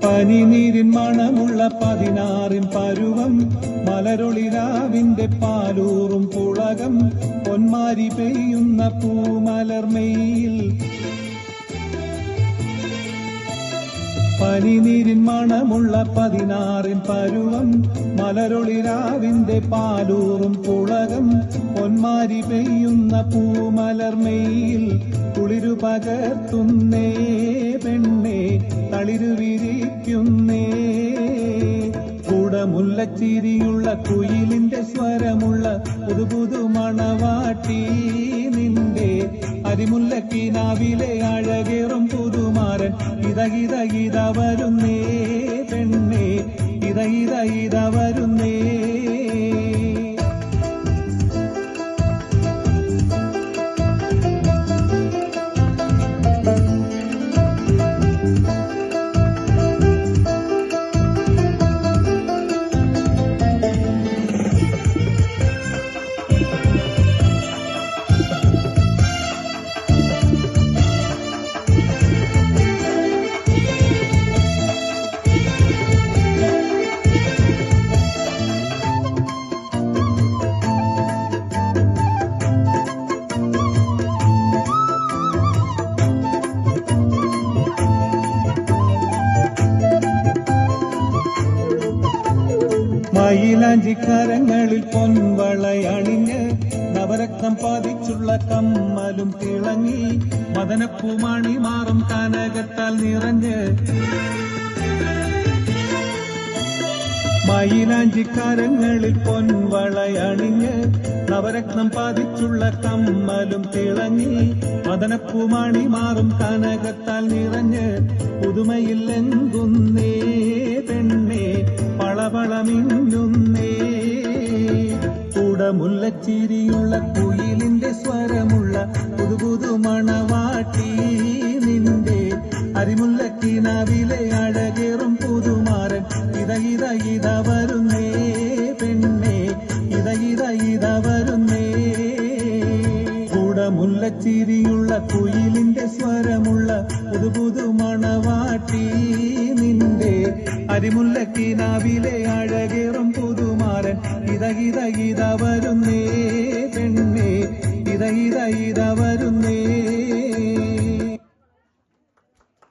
പനിനീരിൻ മണമുള്ള 16 പരുവം, മലരൊളിരാവിന്റെ പാലൂറും പുളകം, പൊന്മാരി പെയ്യുന്ന പൂമലർമെയിൽ. പനിനീരിൻ മണമുള്ള 16 പരുവം, മലരൊളിരാവിന്റെ പാലൂറും പുളകം, പൊന്മാരി പെയ്യുന്ന പൂമലർമെയിൽ. കുളിരു പകർത്തുന്നേ പെണ്ണേ, തളിരു വിരിക്കുന്നേ, കുടമുല്ലച്ചിരിയുള്ള കുയിലിന്റെ സ്വരമുള്ള പുതുപുതു മണവാട്ടി നിന്റെ അരിമുല്ലക്കിനാവിലെ അഴകേറും പുതുമാരൻ. ഇത വരുന്നേ പെണ്ണേ, ഇത വരുന്നേ. മയിലാഞ്ചിക്കരങ്ങളിൽ പൊൻവളയണിഞ്ഞ്, നവരക്തം പതിച്ചുള്ള കമ്മലും തിളങ്ങി, മദനപ്പൂമണി മാറും കനകത്താൽ നിറഞ്ഞ്. മയിലാഞ്ചിക്കരങ്ങളിൽ പൊൻവളയണിഞ്ഞ്, നവരത്നം പതിച്ചുള്ള കമ്മലും തിളങ്ങി, മദനപ്പൂമണി മാറും കനകത്താൽ നിറഞ്ഞ്. പുതുമയിൽ ലംഘുന്നേ പെണ്ണേ, പളപളമിന്നുന്നേ, കുടമുല്ലച്ചിരിയുള്ള കുയിലിന്റെ സ്വരമുള്ള പുതുപുതു മണവാട്ടി നിന്റെ അരിമുല്ലക്കിനാവിലെ അഴകേറും പുതുമാരൻ. ഇത വരുന്നേ പെണ്ണേ, ഇത വരുന്നേ, കുടമുല്ലച്ചിരിയുള്ള കുയിലിന്റെ സ്വരമുള്ള പുതുപുതു മണവാട്ടി നിന്റെ അരിമുല്ലക്കിനാവിലെ അഴകേറും പുതുമാരൻ. ഇത വരുന്നേ പെണ്ണേ, ഇത വരുന്നേ.